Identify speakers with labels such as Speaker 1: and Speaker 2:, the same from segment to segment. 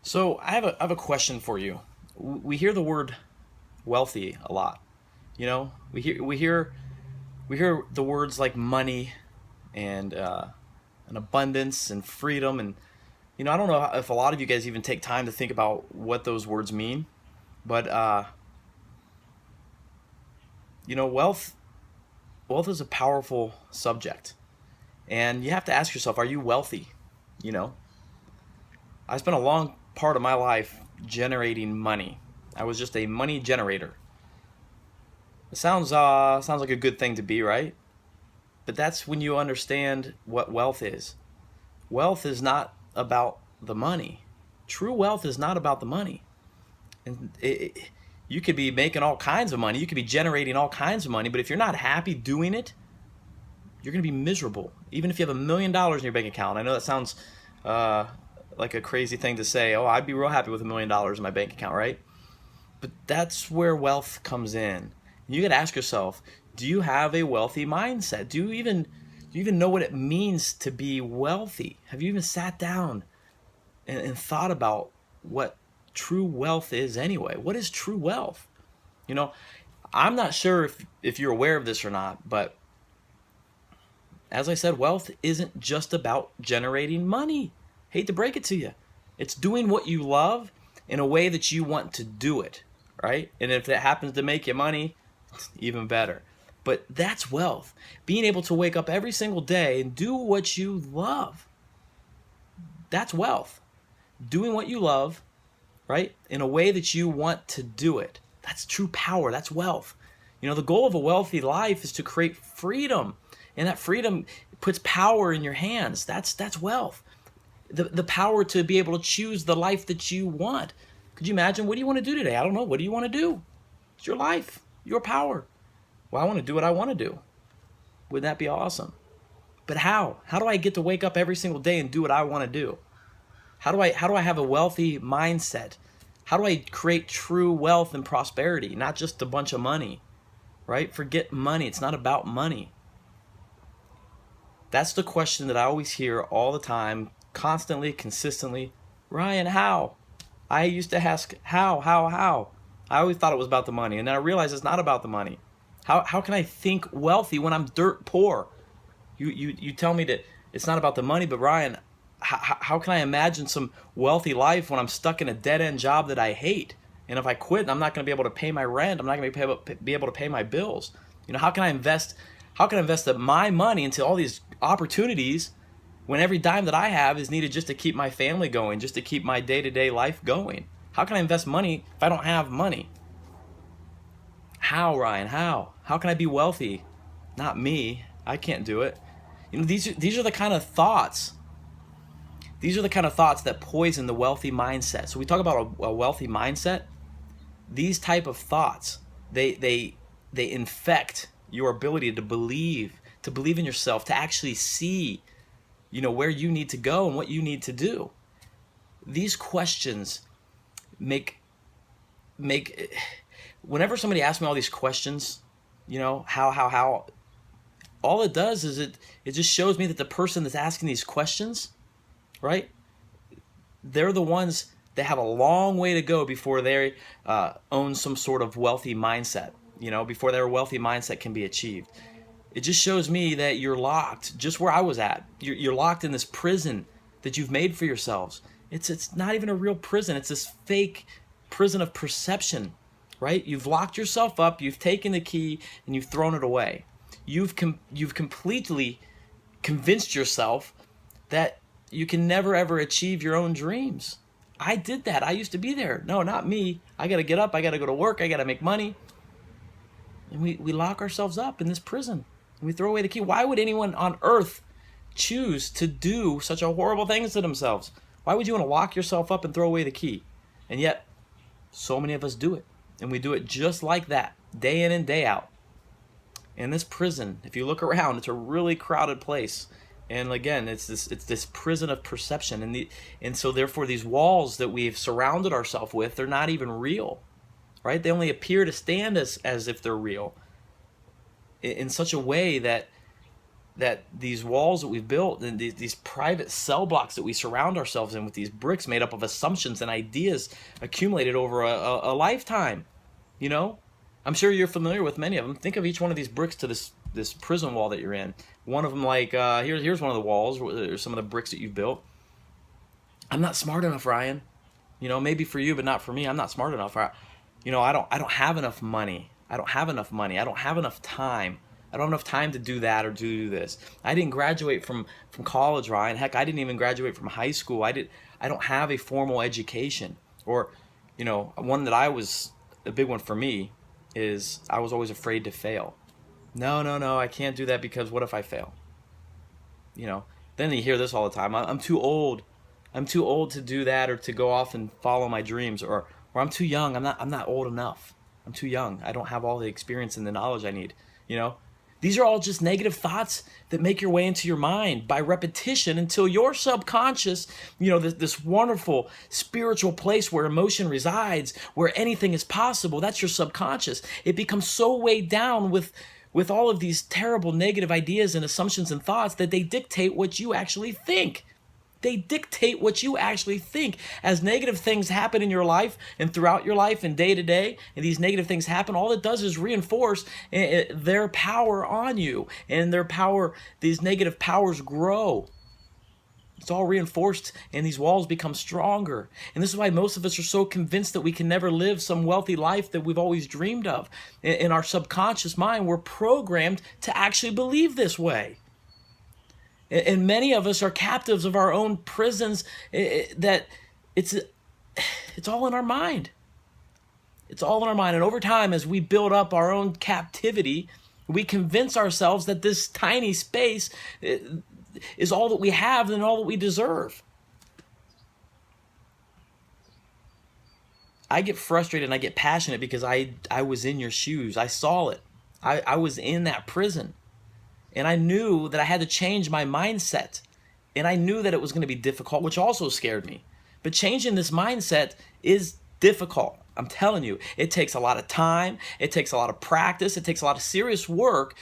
Speaker 1: So I have a question for you. We hear the word wealthy a lot. You know, we hear the words like money and and abundance and freedom, and I don't know if a lot of you guys even take time to think about what those words mean. But wealth is a powerful subject, and you have to ask yourself, are you wealthy? You know, I spent a long part of my life generating money. I was just a money generator. It sounds like a good thing to be, right? But that's when you understand what wealth is. Wealth is not about the money. True wealth is not about the money. And you could be making all kinds of money. You could be generating all kinds of money, but if you're not happy doing it, you're going to be miserable. Even if you have $1 million in your bank account. I know that sounds uh, like a crazy thing to say. Oh, I'd be real happy with $1 million in my bank account, right? But that's where wealth comes in. You got to ask yourself, do you have a wealthy mindset? Do you even know what it means to be wealthy? Have you even sat down and thought about what true wealth is anyway? What is true wealth? You know, I'm not sure if you're aware of this or not, but as I said, wealth isn't just about generating money. Hate to break it to you. It's doing what you love in a way that you want to do it, right? And if it happens to make you money, it's even better. But that's wealth. Being able to wake up every single day and do what you love. That's wealth. Doing what you love, right? In a way that you want to do it. That's true power. That's wealth. The goal of a wealthy life is to create freedom. And that freedom puts power in your hands. That's wealth. The power to be able to choose the life that you want. Could you imagine? What do you want to do today? I don't know. What do you want to do? It's your life, your power. Well, I want to do what I want to do. Wouldn't that be awesome? But how? How do I get to wake up every single day and do what I want to do? How do I have a wealthy mindset? How do I create true wealth and prosperity, not just a bunch of money, right? Forget money. It's not about money. That's the question that I always hear all the time, constantly, consistently. Ryan, how? I used to ask, how? I always thought it was about the money, and then I realized it's not about the money. How can I think wealthy when I'm dirt poor? You tell me that it's not about the money, but Ryan, how can I imagine some wealthy life when I'm stuck in a dead end job that I hate? And if I quit, I'm not going to be able to pay my rent. I'm not going to be able to pay my bills. How can I invest? How can I invest my money into all these opportunities when every dime that I have is needed just to keep my family going, just to keep my day to day life going? How can I invest money if I don't have money? How, Ryan? How? How can I be wealthy? Not me. I can't do it. These are the kind of thoughts. These are the kind of thoughts that poison the wealthy mindset. So we talk about a wealthy mindset. These type of thoughts, they infect your ability to believe in yourself, to actually see, where you need to go and what you need to do. These questions make whenever somebody asks me all these questions, how, all it does is it just shows me that the person that's asking these questions, right? They're the ones that have a long way to go before they own some sort of wealthy mindset, before their wealthy mindset can be achieved. It just shows me that you're locked just where I was at. You're locked in this prison that you've made for yourselves. It's not even a real prison. It's this fake prison of perception, right? You've locked yourself up. You've taken the key and you've thrown it away. You've completely convinced yourself that you can never ever achieve your own dreams. I did that. I used to be there. No, not me. I got to get up. I got to go to work. I got to make money. And we lock ourselves up in this prison. And we throw away the key. Why would anyone on earth choose to do such a horrible things to themselves? Why would you want to lock yourself up and throw away the key? And yet, so many of us do it. And we do it just like that, day in and day out. In this prison, if you look around, it's a really crowded place. And again, it's this prison of perception, and so therefore these walls that we've surrounded ourselves with, they're not even real, right? They only appear to stand as if they're real, in such a way that that these walls that we've built and these private cell blocks that we surround ourselves in with these bricks made up of assumptions and ideas accumulated over a lifetime, you know? I'm sure you're familiar with many of them. Think of each one of these bricks to this prison wall that you're in. One of them, like, here's one of the walls, or some of the bricks that you've built. I'm not smart enough, Ryan. You know, maybe for you, but not for me. I'm not smart enough. You know, I don't have enough money. I don't have enough money. I don't have enough time. I don't have enough time to do that or do this. I didn't graduate from college, Ryan. Heck, I didn't even graduate from high school. I don't have a formal education. Or, you know, one that a big one for me is I was always afraid to fail. No, I can't do that because what if I fail? You know, then you hear this all the time. I'm too old. I'm too old to do that or to go off and follow my dreams, or I'm too young. I'm not old enough. I'm too young. I don't have all the experience and the knowledge I need, you know? These are all just negative thoughts that make your way into your mind by repetition until your subconscious, you know, this wonderful spiritual place where emotion resides, where anything is possible. That's your subconscious. It becomes so weighed down with all of these terrible negative ideas and assumptions and thoughts that they dictate what you actually think. They dictate what you actually think. As negative things happen in your life and throughout your life and day to day, and these negative things happen, all it does is reinforce their power on you. And these negative powers grow. It's all reinforced and these walls become stronger. And this is why most of us are so convinced that we can never live some wealthy life that we've always dreamed of. In our subconscious mind, we're programmed to actually believe this way. And many of us are captives of our own prisons, that it's all in our mind. It's all in our mind. And over time, as we build up our own captivity, we convince ourselves that this tiny space is all that we have and all that we deserve. I get frustrated and I get passionate because I was in your shoes. I saw it. I was in that prison. And I knew that I had to change my mindset. And I knew that it was going to be difficult, which also scared me. But changing this mindset is difficult. I'm telling you, it takes a lot of time. It takes a lot of practice. It takes a lot of serious work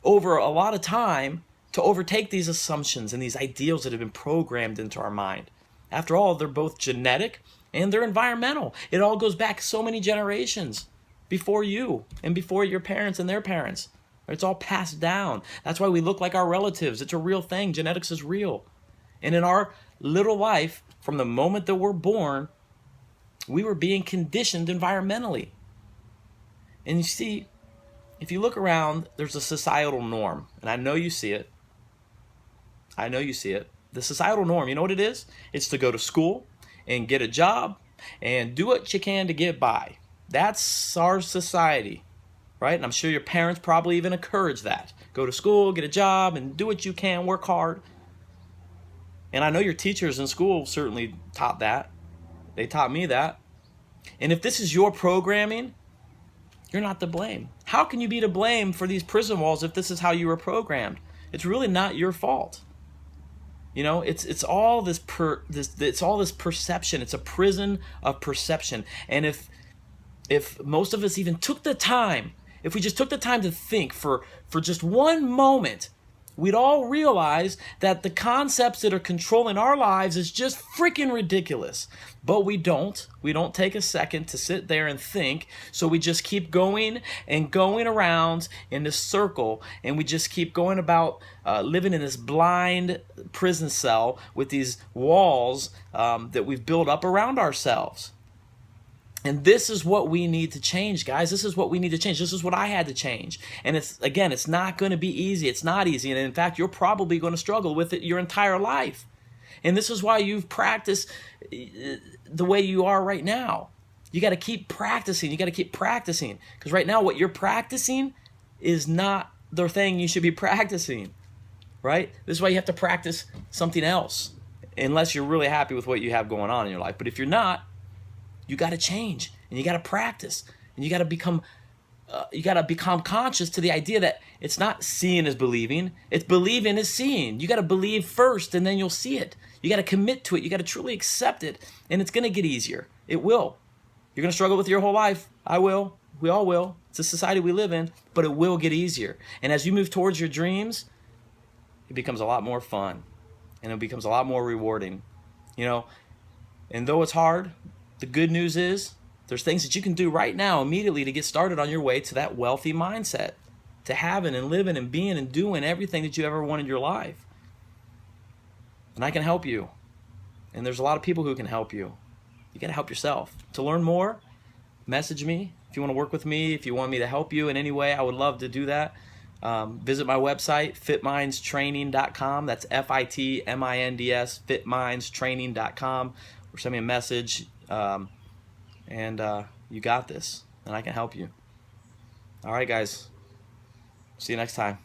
Speaker 1: over a lot of time to overtake these assumptions and these ideals that have been programmed into our mind. After all, they're both genetic and they're environmental. It all goes back so many generations before you and before your parents and their parents. It's all passed down. That's why we look like our relatives. It's a real thing. Genetics is real. And in our little life, from the moment that we're born, we were being conditioned environmentally. And you see, if you look around, there's a societal norm. And I know you see it. I know you see it. The societal norm, you know what it is? It's to go to school and get a job and do what you can to get by. That's our society. Right? And I'm sure your parents probably even encourage that. Go to school, get a job, and do what you can, work hard. And I know your teachers in school certainly taught that. They taught me that. And if this is your programming, you're not to blame. How can you be to blame for these prison walls if this is how you were programmed? It's really not your fault. You know, it's all this perception. It's a prison of perception. And if most of us even took the time, if we just took the time to think for just one moment, we'd all realize that the concepts that are controlling our lives is just freaking ridiculous. But we don't. We don't take a second to sit there and think. So we just keep going and going around in this circle, and we just keep going about living in this blind prison cell with these walls that we've built up around ourselves. And this is what we need to change, guys. This is what we need to change. This is what I had to change. And it's not going to be easy. It's not easy. And in fact, you're probably going to struggle with it your entire life. And this is why you've practiced the way you are right now. You got to keep practicing. You got to keep practicing. Because right now, what you're practicing is not the thing you should be practicing. Right? This is why you have to practice something else. Unless you're really happy with what you have going on in your life. But if you're not, you got to change, and you got to practice, and you got to become conscious to the idea that it's not seeing is believing, it's believing is seeing. You got to believe first, and then you'll see it. You got to commit to it. You got to truly accept it, and it's going to get easier. It will. You're going to struggle with it your whole life. I will. We all will. It's a society we live in, but it will get easier. And as you move towards your dreams, it becomes a lot more fun and it becomes a lot more rewarding. You know, and though it's hard, the good news is there's things that you can do right now immediately to get started on your way to that wealthy mindset, to having and living and being and doing everything that you ever wanted in your life. And I can help you. And there's a lot of people who can help you. You got to help yourself. To learn more, message me. If you want to work with me, if you want me to help you in any way, I would love to do that. Visit my website, fitmindstraining.com. That's FITMINDS, fitmindstraining.com. Or send me a message. And you got this. And I can help you. All right, guys. See you next time.